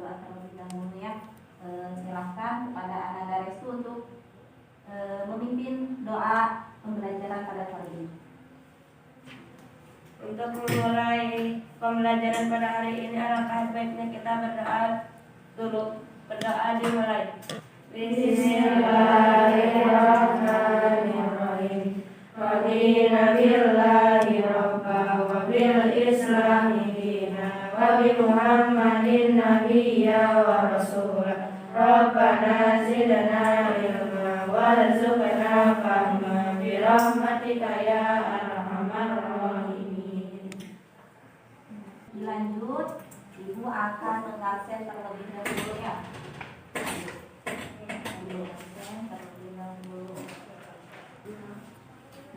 berdoa terlebih dahulu ya. Silahkan kepada Ananda Restu untuk memimpin doa pembelajaran pada kali ini. Untuk memulai pembelajaran pada hari ini, alangkah baiknya kita berdoa dulu. Berdoa dimulai. Bismillahirrahmanirrahim. Radina billahi rabba wa bil islami dina wa bi Muhammadin nabiyya wa rasulah. Rabbana zidna ilma warzuqna fahma bi rahmatika ya arhamar rahimin. Dilanjut, Ibu akan mengabsen terlebih dahulu ya. Terlebih dahulu.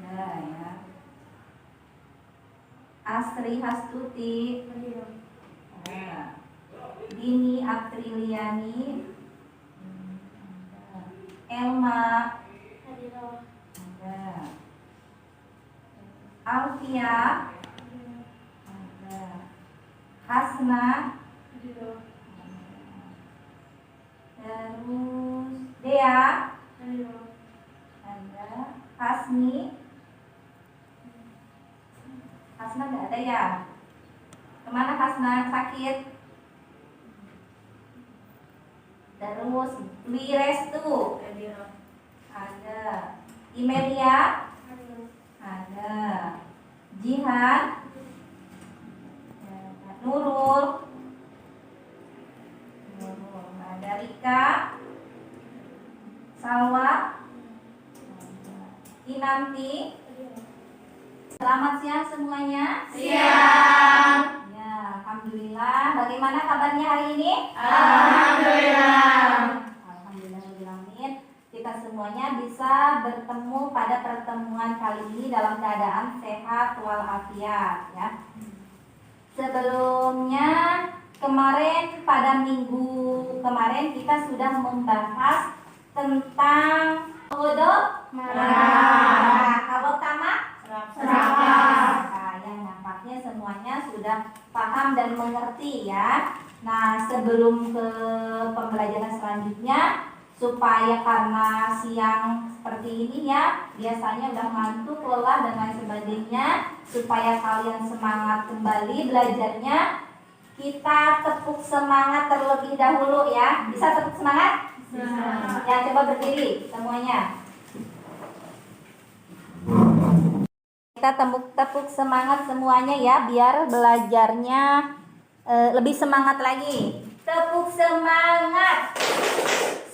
Nah ya. Asri Hastuti, Dini Apriliani, Elma, ada. Alfia, ada. Hasna, terus Dea, ada. Hasni, Hasna nggak ada ya? Kemana Hasna sakit? Terus Dwi Restu, ada. Imelia, ada. Jihan, Nurul, ada. Rika, Salwa, Inanti. Selamat siang semuanya. Siang. Ya, alhamdulillah. Bagaimana kabarnya hari ini? Alhamdulillah. Alhamdulillah. Kita semuanya bisa bertemu pada pertemuan kali ini dalam keadaan sehat walafiat ya. Sebelumnya kemarin pada minggu kemarin kita sudah membahas tentang wudu. Kalau tamak nah, yang nampaknya semuanya sudah paham dan mengerti ya. Nah, sebelum ke pembelajaran selanjutnya, supaya karena siang seperti ini ya, biasanya udah ngantuk, lelah dan lain sebagainya, supaya kalian semangat kembali belajarnya, kita tepuk semangat terlebih dahulu ya. Bisa tepuk semangat? Bisa. Ya, coba berdiri semuanya. Kita tepuk semangat semuanya ya, biar belajarnya lebih semangat lagi. Tepuk semangat.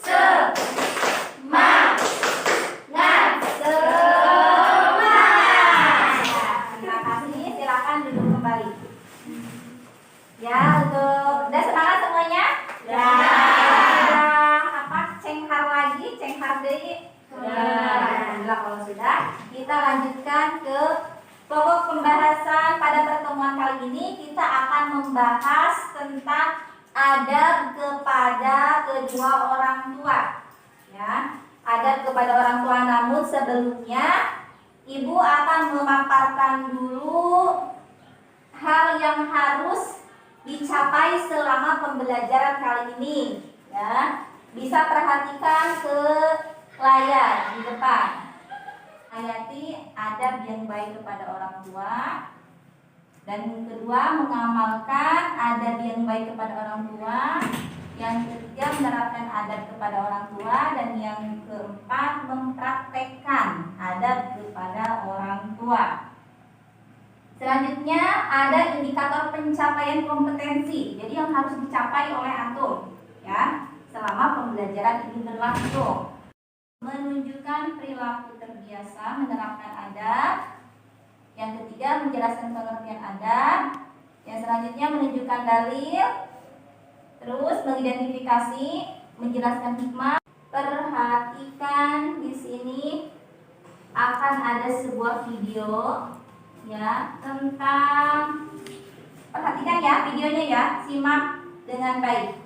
Semangat. Terima kasih. Silakan duduk kembali. Ya, udah semangat semuanya? Ya. Apa? Cenghar lagi, cenghar deui. Alhamdulillah kalau sudah. Kita lanjutkan ke pokok pembahasan pada pertemuan kali ini. Kita akan membahas tentang adab kepada kedua orang tua. Ya, adab kepada orang tua. Namun sebelumnya Ibu akan memaparkan dulu hal yang harus dicapai selama pembelajaran kali ini. Ya, bisa perhatikan ke layar di depan. Hayati adab yang baik kepada orang tua. Dan kedua, mengamalkan adab yang baik kepada orang tua. Yang ketiga, menerapkan adab kepada orang tua. Dan yang keempat, mempraktekkan adab kepada orang tua. Selanjutnya ada indikator pencapaian kompetensi. Jadi yang harus dicapai oleh antum ya selama pembelajaran ini berlangsung. Menunjukkan perilaku terbiasa, menerapkan adab. Yang ketiga, menjelaskan pengertian adab. Yang selanjutnya menunjukkan dalil. Terus mengidentifikasi, menjelaskan hikmah. Perhatikan di sini akan ada sebuah video ya tentang, perhatikan ya videonya ya, simak dengan baik.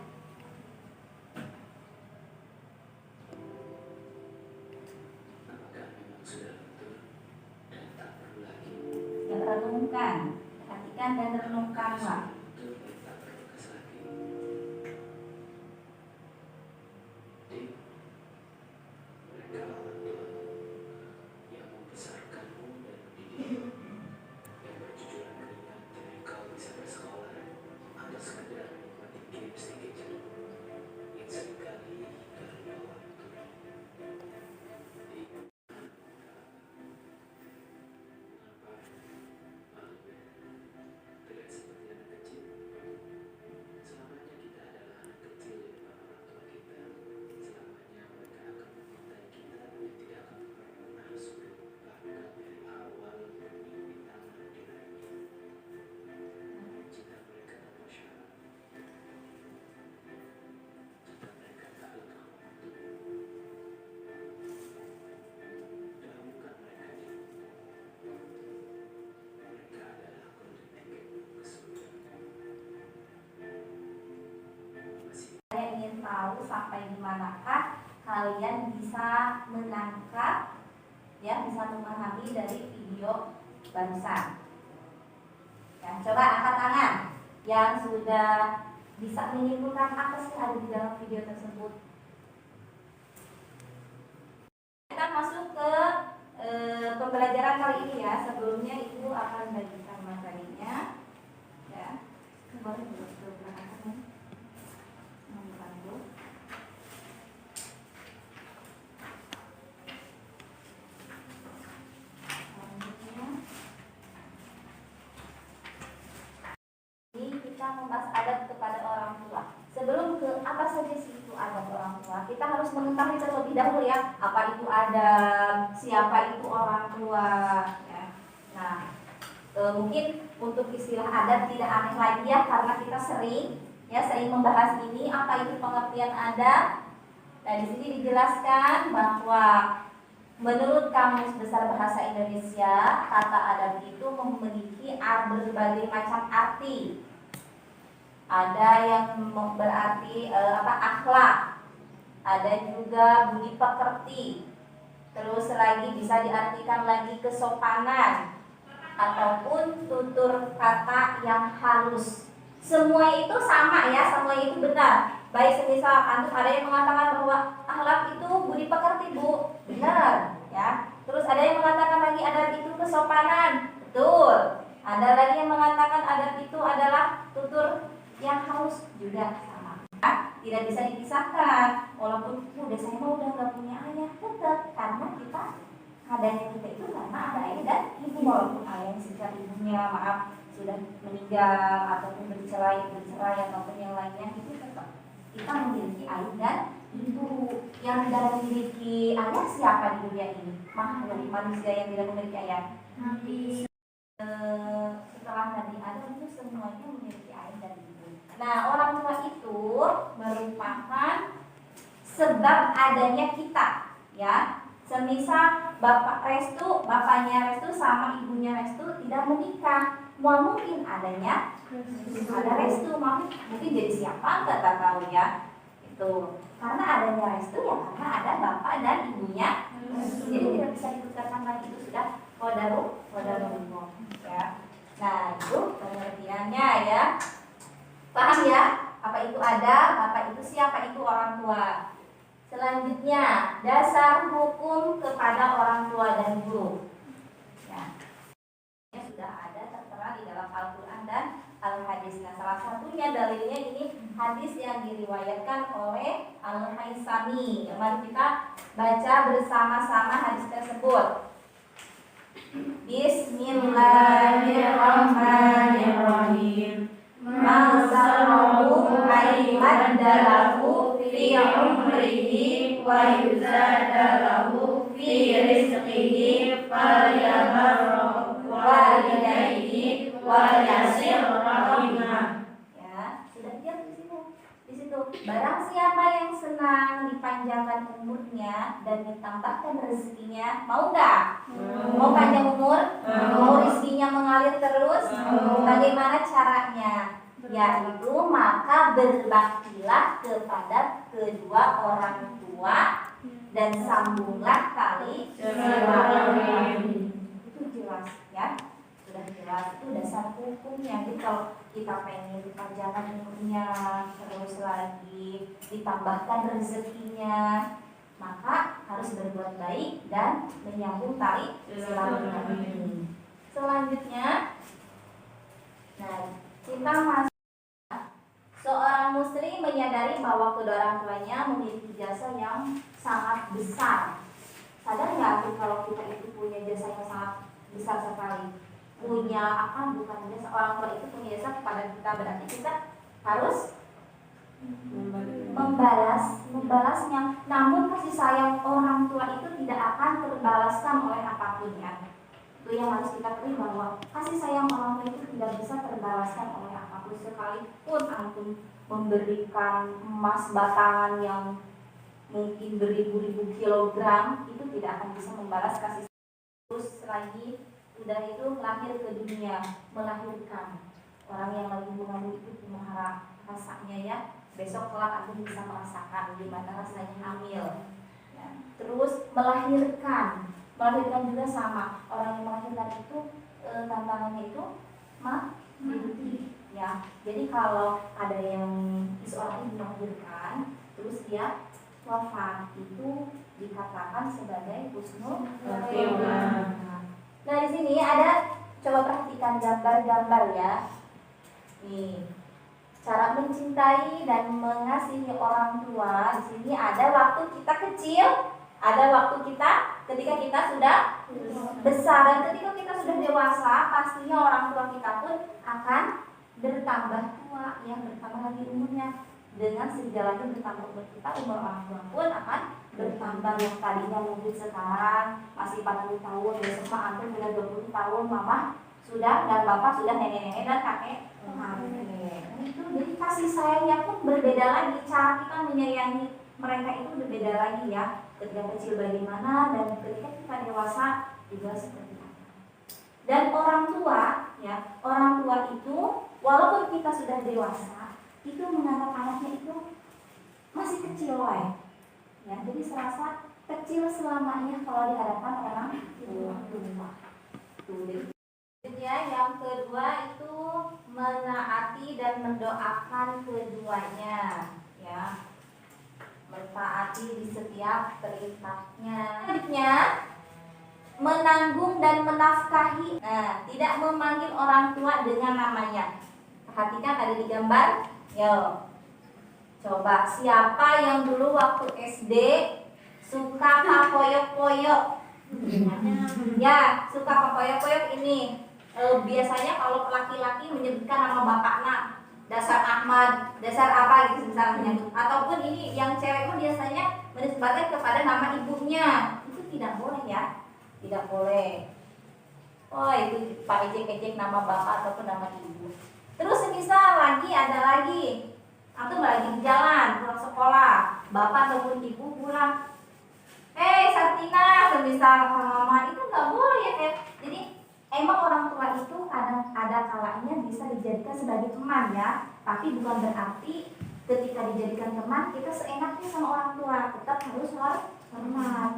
Renungkan, perhatikan dan renungkanlah. bisa memahami dari video barusan. Ya, coba angkat tangan yang sudah bisa menyimpulkan apa sih ada di dalam video tersebut. Kita masuk ke pembelajaran kali ini ya. Sebelumnya Ibu akan bagikan materinya. Ya, boleh ke belakang. Kita membahas adab kepada orang tua. Sebelum ke apa saja sih itu adab orang tua, kita harus mengetahui terlebih dahulu ya, apa itu adab, siapa itu orang tua. Ya. Nah, mungkin untuk istilah adab tidak aneh lagi ya, karena kita sering membahas ini, apa itu pengertian adab. Nah, di sini dijelaskan bahwa menurut Kamus Besar Bahasa Indonesia, kata adab itu memiliki berbagai macam arti. Ada yang berarti akhlak, ada juga budi pekerti, terus lagi bisa diartikan lagi kesopanan ataupun tutur kata yang halus. Semua itu sama ya, semua itu benar. Baik semisal antum ada yang mengatakan bahwa akhlak itu budi pekerti, Bu, benar ya. Terus ada yang mengatakan lagi adab itu kesopanan, betul. Ada lagi yang mengatakan adab itu adalah tutur yang halus, juga sama. Tidak bisa dipisahkan. Walaupun udah saya mau udah nggak punya ayah, tetap karena kita adanya kita itu karena ada ayah dan ibu. Walaupun ayah sejak ibunya sudah meninggal ataupun bercerai ataupun yang lainnya, itu tetap kita memiliki ayah dan ibu. Yang tidak memiliki ayah siapa di dunia ini? Makhluk manusia yang tidak memiliki ayah. Setelah Nabi Adam itu semuanya memiliki ayah dan ibu. Nah, orang tua itu merupakan sebab adanya kita, ya. Semisal bapaknya Restu sama ibunya Restu tidak menikah, mungkin adanya ada Restu, mungkin jadi siapa nggak tahu ya. Itu karena adanya Restu ya karena ada bapak dan ibunya. Jadi tidak bisa diputarkan lagi, itu sudah qadarullah ya. Nah, itu pengertiannya ya. Paham ya? Apa itu adab, apa itu siapa itu orang tua. Selanjutnya, dasar hukum kepada orang tua dan guru. Ya. Ini sudah ada tertera di dalam Al-Quran dan Al-Hadis. Nah, salah satunya dalilnya ini hadis yang diriwayatkan oleh Al-Haisami. Mari kita baca bersama-sama hadis tersebut. Bismillahirrahmanirrahim. Mansarahu aymaddalahu fi umrihi wa yuzadalahu fi rizqihi falyabarra walidayhi wa yasir rahimah. Ya, sudah diam di situ. Barang siapa yang senang dipanjangkan umurnya dan ditambahkan rezekinya, mau nggak? Mau panjang umur? Mau rezekinya mengalir terus? Bagaimana caranya? Yaitu maka berbaktilah kepada kedua orang tua dan sambunglah tali silaturahmi. Itu jelas ya, sudah jelas, itu dasar hukumnya. Jadi kalau kita pengen dipanjangkan umurnya, terus lagi ditambahkan rezekinya, maka harus berbuat baik dan menyambung tali silaturahmi. Selanjutnya, nah kita masuk. Seorang muslim menyadari bahwa kedua orang tuanya memiliki jasa yang sangat besar. Sadar nggak kalau kita itu punya jasa yang sangat besar sekali? Punya bukan jasa, orang tua itu punya jasa kepada kita, berarti kita harus membalasnya. Namun kasih sayang orang tua itu tidak akan terbalaskan oleh apapun ya. Itu yang harus kita ketahui, bahwa kasih sayang orang tua itu tidak bisa terbalaskan oleh apapun. Sekalipun antum memberikan emas batangan yang mungkin beribu-ribu kilogram, itu tidak akan bisa membalas kasih sayang. Terus lagi udah itu lahir ke dunia, melahirkan. Orang yang lagi mengandung itu gimana rasanya ya, besok kelak antum bisa merasakan gimana rasanya hamil ya. Terus melahirkan, Melahirkan juga sama. Orang yang melahirkan itu tantangannya itu mati. Ya, jadi kalau ada yang seorang ibu melahirkan, terus dia wafat, itu dikatakan sebagai husnul khotimah. Nah, di sini ada, coba perhatikan gambar-gambar ya. Nih, cara mencintai dan mengasihi orang tua. Di sini ada waktu kita kecil, ada waktu kita ketika kita sudah besar, dan ketika kita sudah dewasa, pastinya orang tua kita pun akan bertambah tua, ya, bertambah lagi umurnya. Dengan sejalannya bertambah umur kita, umur orang tua pun akan bertambah. Yang tadinya mungkin sekarang masih 40 tahun, besok antum sudah 20 tahun, mama sudah, dan bapak sudah nenek-nenek dan kakek. Itu jadi kasih sayangnya pun berbeda lagi, cara kita menyayangi mereka itu berbeda lagi ya. Ketika kecil bagaimana, dan ketika kita dewasa juga seperti apa. Dan orang tua, ya, orang tua itu walaupun kita sudah dewasa, itu menganggap anaknya itu masih kecil lah, ya. Jadi serasa kecil selamanya kalau di hadapan orang tua. Yang kedua itu menaati dan mendoakan keduanya, ya. Mentaati di setiap perintahnya. Selanjutnya, menanggung dan menafkahi. Nah, tidak memanggil orang tua dengan namanya. Perhatikan ada di gambar. Yo, coba siapa yang dulu waktu SD suka papoyok-poyok? Ya, suka papoyok-poyok ini. Biasanya kalau laki-laki menyebutkan nama bapaknya, dasar Ahmad, dasar apa gitu misalnya. Ataupun ini yang cewek pun biasanya menisbatkan kepada nama ibunya. Itu tidak boleh ya, tidak boleh. Oh, itu Pak ejek-ejek nama bapak ataupun nama ibu. Terus misal lagi ada lagi, atau lagi di jalan pulang sekolah, bapak ataupun ibu pulang, Sartina, semisal mama, itu nggak boleh ya kan? Jadi emang orang tua itu kadang ada kalanya bisa dijadikan sebagai teman ya, tapi bukan berarti ketika dijadikan teman kita seenaknya sama orang tua, tetap harus hormat.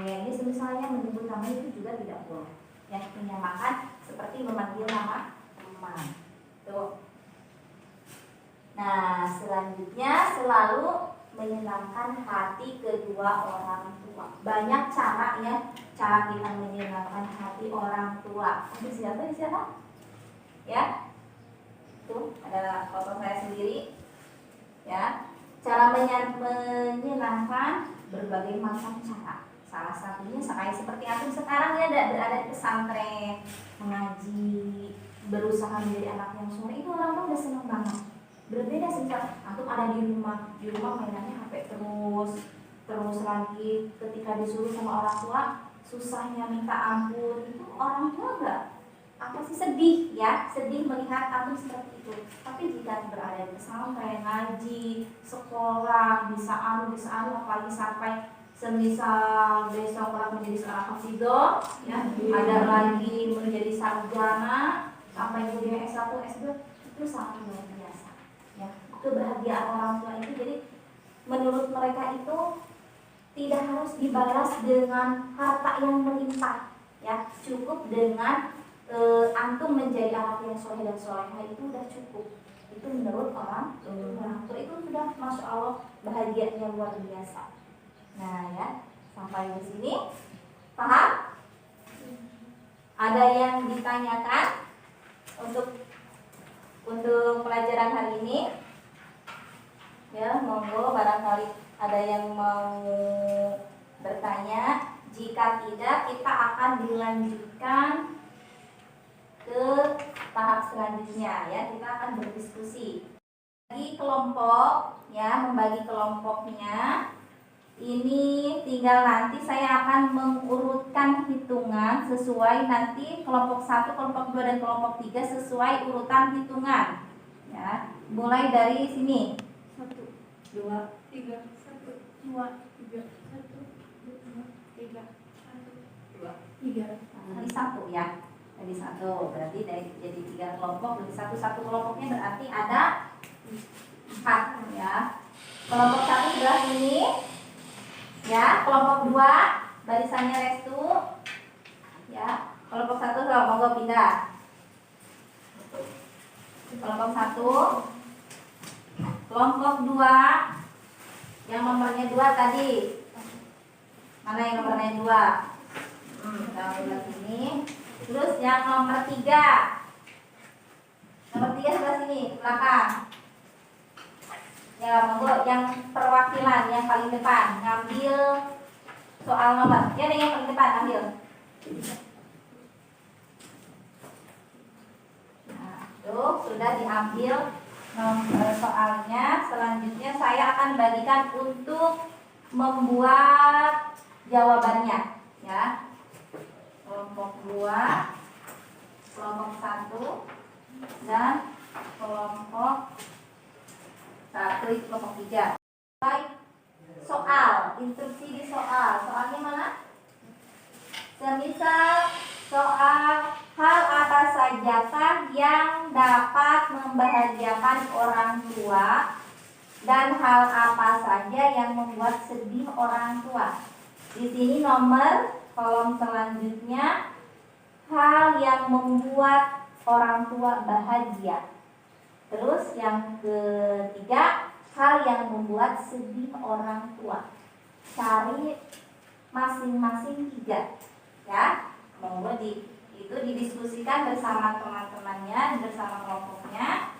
Ya, ini misalnya menyebut nama itu juga tidak boleh. Yang menyamakan seperti memanggil nama teman. Tuh. Nah, selanjutnya selalu menyenangkan hati kedua orang tua. Banyak cara ya, cara kita menyenangkan hati orang tua. Ini siapa di sana? Ya, tuh ada foto saya sendiri. Ya, cara menyenangkan berbagai macam cara. Salah satunya seperti antum sekarang ya, ada di pesantren, mengaji, berusaha menjadi anak yang soleh, itu orang-orang udah senang banget. Berbeda sih, antum ada di rumah mainannya HP terus lagi ketika disuruh sama orang tua susahnya minta ampun. Itu orang tua enggak apa sih, sedih ya, sedih melihat antum seperti itu. Tapi jika berada di pesantren, ngaji, sekolah, bisa anu apalagi sampai semisal besok orang menjadi seorang hafidhoh ya, ada lagi menjadi sarjana sampai jadi S1, S2, itu sangat luar biasa ya. Kebahagiaan orang tua itu, jadi menurut mereka itu tidak harus dibalas dengan harta yang melimpah ya, cukup dengan antum menjadi anak yang soleh dan solehah itu udah cukup. Itu menurut orang tua itu sudah masya Allah bahagianya luar biasa. Nah ya, sampai di sini paham? Ada yang ditanyakan untuk pelajaran hari ini? Ya, monggo barangkali ada yang mau bertanya. Jika tidak, kita akan dilanjutkan ke tahap selanjutnya ya. Kita akan berdiskusi. Bagi kelompok ya, membagi kelompoknya. Ini tinggal nanti saya akan mengurutkan hitungan sesuai nanti kelompok 1, kelompok 2 dan kelompok 3 sesuai urutan hitungan. Ya, mulai dari sini. 1 2 3 1 2 3 1 2 3 1 2 3. Tadi 1 ya. Tadi 1. Berarti jadi 3 kelompok, jadi satu kelompoknya berarti ada 4 ya. Kelompok 1 adalah ini. Ya, kelompok 2 barisannya restu, Kelompok 1 monggo pindah. Kelompok 1. Kelompok 2 yang nomornya 2 tadi. Mana yang nomornya 2? Kita lihat sini. Terus yang nomor 3. Nomor 3 sebelah sini, belakang. Ya, monggo yang perwakilan yang paling depan ngambil soal nomor. Ya, yang paling depan ambil. Nah, tuh sudah diambil nomor soalnya. Selanjutnya saya akan bagikan untuk membuat jawabannya, ya. Kelompok 2, kelompok 1 dan kelompok 1 itu kelompok 3. Baik, soal, instruksi di soal. Soalnya mana? Semisal soal hal apa sajakah yang dapat membahagiakan orang tua dan hal apa saja yang membuat sedih orang tua. Di sini nomor kolom selanjutnya hal yang membuat orang tua bahagia. Terus yang ketiga hal yang membuat sedih orang tua. Cari masing-masing 3, ya. Monggo itu didiskusikan bersama teman-temannya, bersama kelompoknya.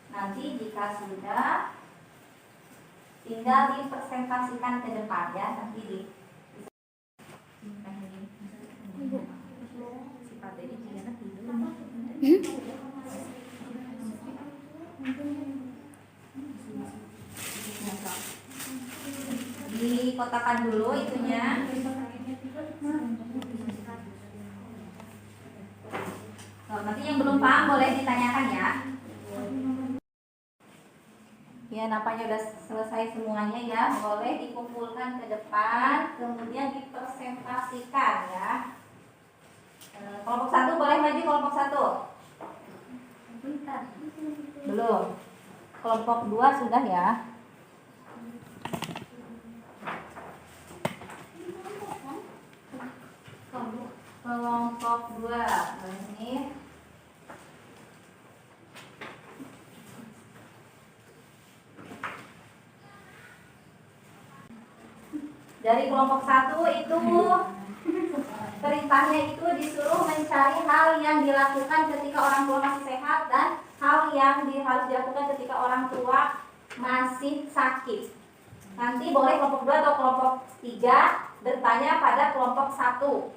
Nanti jika sudah tinggal dipresentasikan ke depan, ya. Nanti di dikotakan dulu itunya. Nanti yang belum paham boleh ditanyakan, ya. Ya, nampaknya udah selesai semuanya, ya. Boleh dikumpulkan ke depan, kemudian dipresentasikan, ya. Kelompok 1 boleh maju, kelompok 1. Belum. Kelompok 2 sudah, ya. Kelompok 2 ini dari kelompok 1 itu perintahnya itu disuruh mencari hal yang dilakukan ketika orang tua masih sehat dan hal yang harus dilakukan ketika orang tua masih sakit. Nanti boleh kelompok 2 atau kelompok 3 bertanya pada kelompok 1.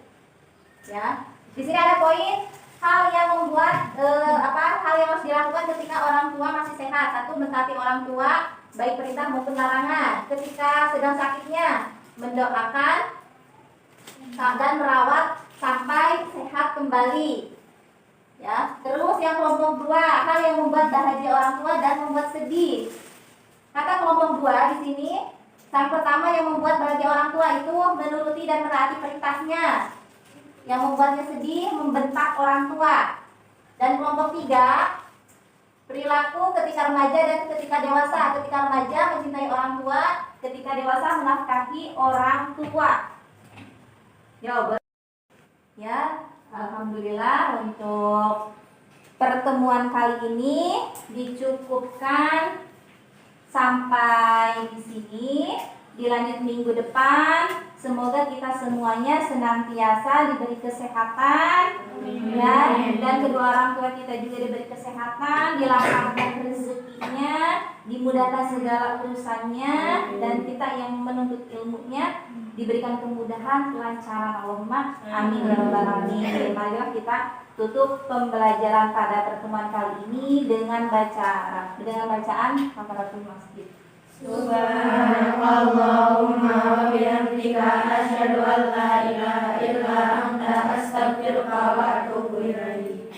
Ya, di sini ada poin hal yang membuat hal yang harus dilakukan ketika orang tua masih sehat. 1, mentaati orang tua baik perintah maupun larangan. Ketika sedang sakitnya mendoakan dan merawat sampai sehat kembali. Ya, terus yang kelompok 2 hal yang membuat bahagia orang tua dan membuat sedih. Kata kelompok 2 di sini, yang pertama yang membuat bahagia orang tua itu menuruti dan menaati perintahnya. Yang membuatnya sedih membentak orang tua. Dan kelompok 3 perilaku ketika remaja dan ketika dewasa. Ketika remaja mencintai orang tua, ketika dewasa menafkahi orang tua. Jawaban. Ya, alhamdulillah untuk pertemuan kali ini dicukupkan sampai di sini. Dilanjut minggu depan. Semoga kita semuanya senantiasa diberi kesehatan, ya, dan kedua orang tua kita juga diberi kesehatan, dilapangkan rezekinya, dimudahkan segala urusannya, dan kita yang menuntut ilmunya diberikan kemudahan, kelancaran. Allahumma amin ya rabbal alamin. Marilah kita tutup pembelajaran pada pertemuan kali ini dengan bacaan Kafaratul Masjid. Subhanallahumma wa bihamdika asyhadu an la ilaha illa anta astaghfiruka wa atubu ilaik.